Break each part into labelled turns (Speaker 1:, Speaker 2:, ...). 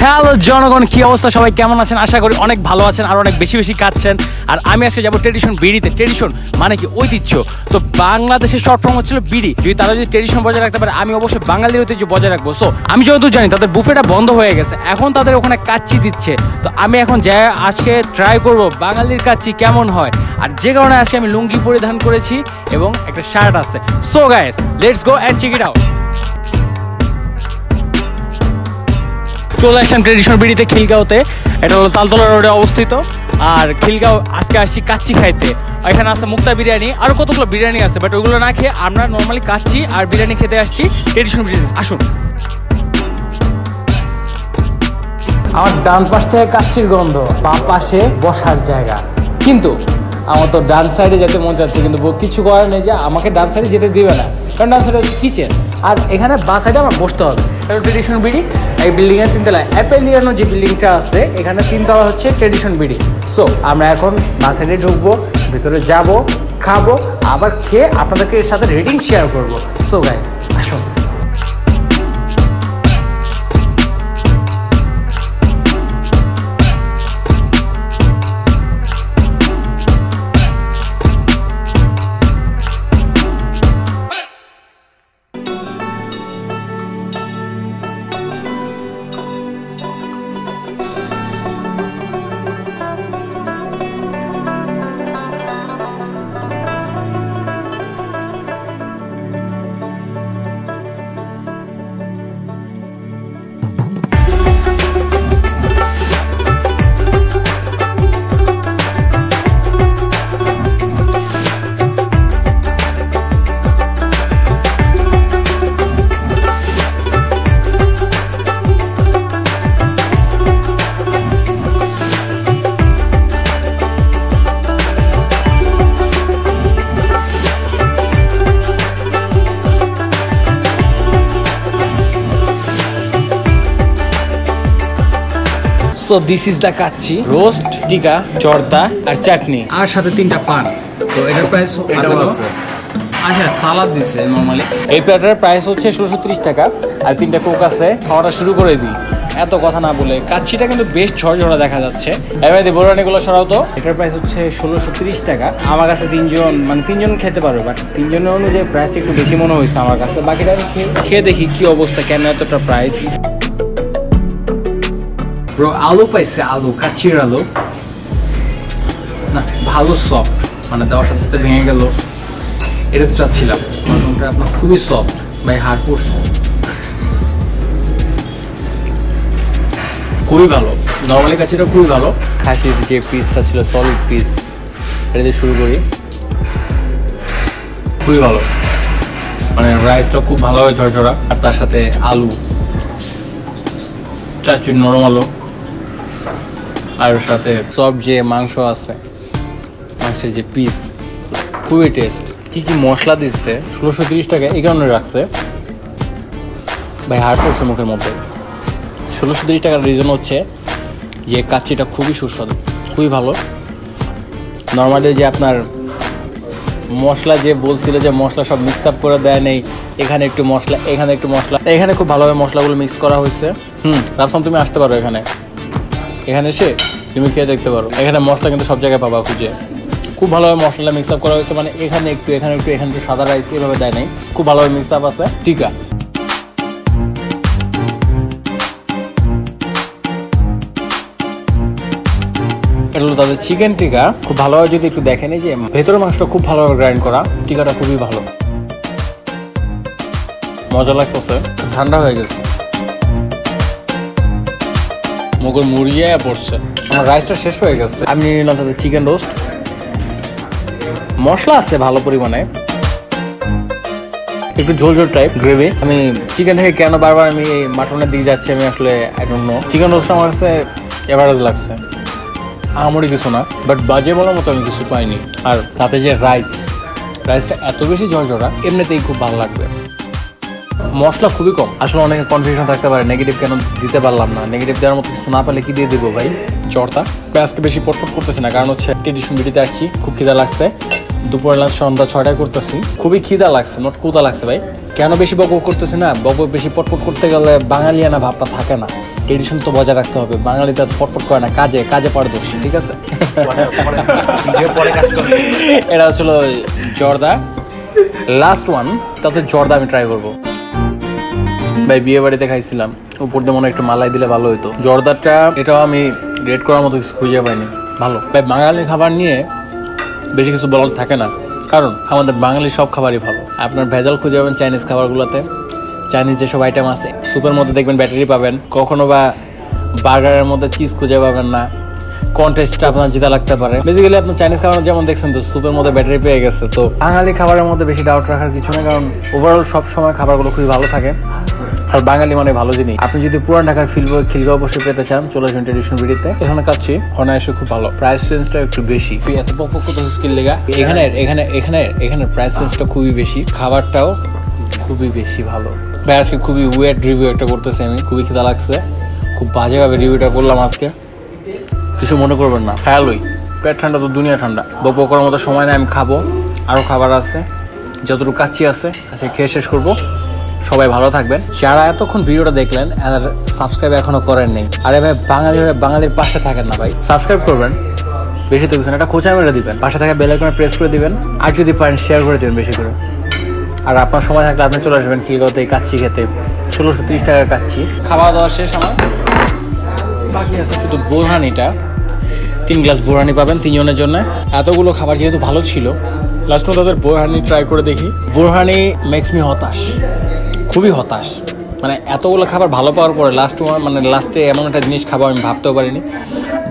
Speaker 1: Hello জনগণ, কি অবস্থা? সবাই কেমন আছেন? আশা করি অনেক ভালো আছেন আর অনেক বেশি বেশি খাচ্ছেন। আর আমি আজকে যাবো ট্রেডিশন বিড়িতে। ট্রেডিশন মানে কি? ঐতিহ্য। তো বাংলাদেশের শর্ট ফর্ম হচ্ছিল বিড়ি। যদি তারা যদি ট্রেডিশন বজায় রাখতে পারে, আমি অবশ্যই বাঙালির ঐতিহ্য বজায় রাখবো। সো আমি যতদূর জানি তাদের বুফেটা বন্ধ হয়ে গেছে, এখন তাদের ওখানে কাচ্চি দিচ্ছে। তো আমি এখন যাই আজকে ট্রাই করব বাঙালির কাচ্চি কেমন হয়। আর যে কারণে আজকে আমি লুঙ্গি পরিধান করেছি এবং একটা শার্ট আছে। So guys, let's go and check it out. চলে আসলাম ট্রেডিশন বিড়িতে খিলগাঁওতে। এটা হলো তালতলা রোডে অবস্থিত। আর খিলগাঁও আজকে আসছি কাচ্চি খাইতে। এখানে আছে মুক্তা বিরিয়ানি, আরও কতগুলো বিরিয়ানি আছে, বাট ওইগুলো না খেয়ে আমরা নর্মালি কাচ্চি আর বিরিয়ানি খেতে আসছি ট্রেডিশন বিড়িতে। আসুন। আমার ডান পাশ থেকে কাচ্চির গন্ধ, বাম পাশে বসার জায়গা। কিন্তু আমার তো ডান সাইডে যেতে মন যাচ্ছে, কিন্তু কিছু করার নেই যে আমাকে ডান সাইডে যেতে দিবে না, কারণ ডান সাইডে হচ্ছে কিচেন। আর এখানে বাঁ সাইডে আমার বসতে হবে। এটা ট্রেডিশন বিড়ি। এই বিল্ডিংয়ের তিনতলায় অ্যাপেলিয়ানো যে বিল্ডিংটা আছে, এখানে তিনতলা হচ্ছে ট্রেডিশন বিড়ি। সো আমরা এখন বাঁ সাইডে ঢুকবো, ভিতরে যাব, খাবো, আবার খেয়ে আপনাদেরকে এর সাথে রেটিং শেয়ার করবো। সো গাইস, আসুন। So this is the kacchi, roast, টিকা, জর্দা আর চাটনি, আর সাথে 3টা পান। তো এটার প্রাইস আচ্ছা সালাদ দিচ্ছে নর্মালি। এই প্লেটার প্রাইস হচ্ছে 1630 টাকা আর 3টা কোক আছে। খাওয়াটা শুরু করে দিই এত কথা না বলে। কাচ্চিটা কিন্তু বেশ ঝরঝরা দেখা যাচ্ছে। এবার বোরানিগুলো সরাও তো। এটার প্রাইস হচ্ছে 1630 টাকা। আমার কাছে তিনজন খেতে পারবে, বাট 3 জনের অনুযায়ী প্রাইস একটু বেশি মনে হয়েছে আমার কাছে। বাকিটা আমি খেয়ে দেখি কি অবস্থা, কেন এতটা প্রাইস। ব্রো, আলু পাইছে, আলু, কাচ্চির আলু না, ভালো সফট, মানে দেওয়ার সাথে সাথে ভেঙে গেল। এটা তো চাচ্ছিলাম। মাশরুমটা আপনার খুবই সফট, ভাই হাড় পড়ছে, খুবই ভালো। নর্মালি কাচ্চিটা খুবই ভালো। খাসির যে পিসটা ছিল সলিড পিস, এটা দিয়ে শুরু করি। খুবই ভালো, মানে রাইসটা খুব ভালোভাবে ঝরঝরা, আর তার সাথে আলু, চাচ্ছি নরম আলু, আর সাথে সব যে মাংস আছে, মাংসের যে পিস, খুবই টেস্ট। কি কি মশলা দিচ্ছে, 1630 টাকা এই কারণে রাখছে ভাই, হার্ড পড়ছে মুখের মধ্যে। 1630 টাকার রিজন হচ্ছে যে কাচ্চিটা খুবই সুস্বাদু, খুবই ভালো। নর্মালি যে আপনার মশলা যে বলছিল যে মশলা সব মিক্স আপ করে দেয় নেই, এখানে একটু মশলা, এখানে একটু মশলা, এখানে খুব ভালোভাবে মশলাগুলো মিক্স করা হয়েছে। ভাবছিলাম তুমি আসতে পারো এখানে এসে তুমি খেয়ে দেখতে পারো। এখানে মশলা কিন্তু সব জায়গায় পাবা খুঁজে। খুব ভালোভাবে মশলা মিক্স আপ করা হয়েছে, মানে এখানে একটু এখানে একটু এখানে একটু সাদা রাইস এভাবে দেয় নাই, খুব ভালোভাবে মিক্স আপ আছে। টিকা, এটা হলো তাদের চিকেন টিকা। খুব ভালোভাবে যদি একটু দেখেন, যে ভেতরের মাংসটা খুব ভালোভাবে গ্রাইন্ড করা, টিকাটা খুবই ভালো, মজা লাগতেছে। ঠান্ডা হয়ে গেছে, মুখের মুড়িয়ে পড়ছে। আমার রাইসটা শেষ হয়ে গেছে। আমি নিয়ে নিলাম তাদের চিকেন রোস্ট। মশলা আছে ভালো পরিমাণে, একটু ঝোল ঝোল টাইপ গ্রেভি। আমি চিকেন থেকে কেন বারবার আমি এই মাটনের দিকে যাচ্ছি আমি আসলে আই ডোন্ট নো। চিকেন রোস্টটা আমার কাছে এভারেজ লাগছে, আমারই কিছু না, বাট বাজে বলার মতো আমি কিছু পাইনি। আর তাতে যে রাইসটা এত বেশি ঝরঝরা, এমনিতেই খুব ভালো লাগবে। মশলা খুবই কম। আসলে অনেকে কনফিউশন থাকতে পারে, নেগেটিভ কেন দিতে পারলাম না। নেগেটিভ দেওয়ার মতো কিছু না পেলে কি দিয়ে দেবো ভাই? জর্দা। আজকে বেশি পটপট করতেছি না, কারণ হচ্ছে ট্রেডিশন বিড়িতে আসছি, খুব খিদা লাগছে। দুপুর লাঞ্চ সন্ধ্যা 6টায় করতেছি, খুবই খিদা লাগছে, নট ক্ষুধা লাগছে ভাই। কেন বেশি বকবক করতেছি না, বকবক বেশি পটপট করতে গেলে বাঙালিয়ানা ভাবটা থাকে না। ট্রেডিশন তো বজায় রাখতে হবে। বাঙালি তো ফটফট করে না, কাজে কাজে পারদর্শী, ঠিক আছে? এটা হচ্ছিল জর্দা, লাস্ট ওয়ান। তাতে জর্দা আমি ট্রাই করবো। ভাই বিয়ে বাড়িতে খাইছিলাম, উপর দিয়ে মনে একটু মালাই দিলে ভালো হতো। জর্দাটা এটাও আমি রেড করার মতো কিছু খুঁজে পাইনি, ভালো। ভাই বাঙালি খাবার নিয়ে বেশি কিছু বলার থাকে না, কারণ আমাদের বাঙালি সব খাবারই ভালো। আপনার ভেজাল খুঁজে পাবেন চাইনিজ খাবারগুলোতে। চাইনিজ যেসব আইটেম আছে, স্যুপের মধ্যে দেখবেন ব্যাটারি পাবেন, কখনো বা বার্গারের মধ্যে চিজ খুঁজে পাবেন না। কন্টেস্টটা আপনার জিতা লাগতে পারে। বেসিক্যালি আপনার চাইনিজ খাবার যেমন দেখছেন তো সুপের মধ্যে ব্যাটারি পেয়ে গেছে। তো বাঙালি খাবারের মধ্যে বেশি ডাউট রাখার কিছু নেই, কারণ ওভারঅল সব সময় খাবারগুলো খুবই ভালো থাকে। আর বাঙালি মানে ভালো জিনিস। আপনি যদি পুরান ঢাকার খিলগাঁও অবশ্যই পেতে চান, চলে আসবেন ট্রেডিশন বিড়িতে। এখানে কাচ্ছি অনায়াসে খুব ভালো, প্রাইস রেঞ্জটা একটু বেশি। এত পক্ষ স্কিল লেগা এখানে প্রাইস রেঞ্জটা খুবই বেশি, খাবারটাও খুবই বেশি ভালো। ভাই আজকে খুবই ওয়েট রিভিউ একটা করতেছি আমি, খুবই খিদা লাগছে, খুব বাজেভাবে রিভিউটা করলাম আজকে, কিছু মনে করবেন না। খেয়ালই পেট ঠান্ডা তো দুনিয়া ঠান্ডা। বক করার মতো সময় নেই, আমি খাবো, আরও খাবার আছে, যতটুকু কাচ্চি আছে আজকে খেয়ে শেষ করবো। সবাই ভালো থাকবেন। যারা এতক্ষণ ভিডিওটা দেখলেন আর সাবস্ক্রাইব এখনো করেন নেই, আরে ভাই বাঙালি হয়ে বাঙালির পাশে থাকেন না ভাই, সাবস্ক্রাইব করবেন, বেশি তো কিছু না, একটা খোঁচা মেরে দিবেন, পাশে থাকা বেল আইকনে প্রেস করে দিবেন, আর যদি পারেন শেয়ার করে দেবেন বেশি করে। আর আপনার সময় থাকলে আপনি চলে আসবেন খিলগাঁওতে এই কাচ্চি খেতে। 1630 টাকার কাচ্চি। খাওয়া দাওয়া শেষ আমার, বাকি আছে শুধু বোরহানিটা। 3 গ্লাস বোরহানি পাবেন 3 জনের জন্য। এতগুলো খাবার যেহেতু ভালো ছিল, লাস্ট মধ্যে তাদের বোরহানি ট্রাই করে দেখি। বোরহানি মেক্স মি হতাশ, খুবই হতাশ। মানে এতগুলো খাবার ভালো পাওয়ার পরে লাস্টে এমন একটা জিনিস খাবো আমি ভাবতেও পারিনি।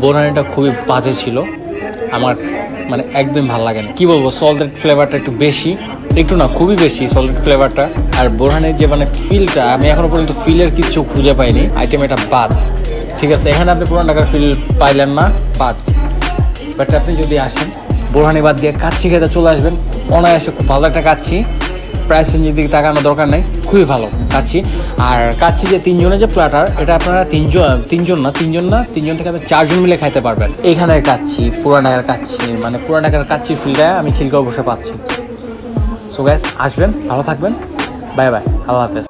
Speaker 1: বোরহানিটা খুবই বাজে ছিল, আমার মানে একদম ভালো লাগে না। কী বলবো, সল্টেড ফ্লেভারটা একটু বেশি, একটু না খুবই বেশি সল্টেড ফ্লেভারটা। আর বোরহানির যে মানে ফিলটা, আমি এখনো পর্যন্ত ফিলের কিছু খুঁজে পাইনি। আইটেম এটা বাদ, ঠিক আছে? এখানে আপনি পুরান ঢাকার ফিল পাইলেন না, বাদ। বাট আপনি যদি আসেন বোরহানি বাদ দিয়ে কাচ্চি খেতে চলে আসবেন, অনায়াসে খুব ভালো একটা কাচ্চি। প্রাইস রেঞ্জের দিকে তাকানোর দরকার নেই, খুবই ভালো কাচ্চি। আর কাচ্চি যে 3 জনের যে প্ল্যাটার, এটা আপনারা তিনজন থেকে আপনি 4 জন মিলে খাইতে পারবেন। এখানের কাচ্চি, পুরান ঢাকার কাচ্চি, মানে পুরান ঢাকার কাচ্চি ফিলটা আমি খিলগাঁও বসে পাচ্ছি। সো গাইস আসবেন, ভালো থাকবেন, বাই বাই, আল্লাহ হাফেজ।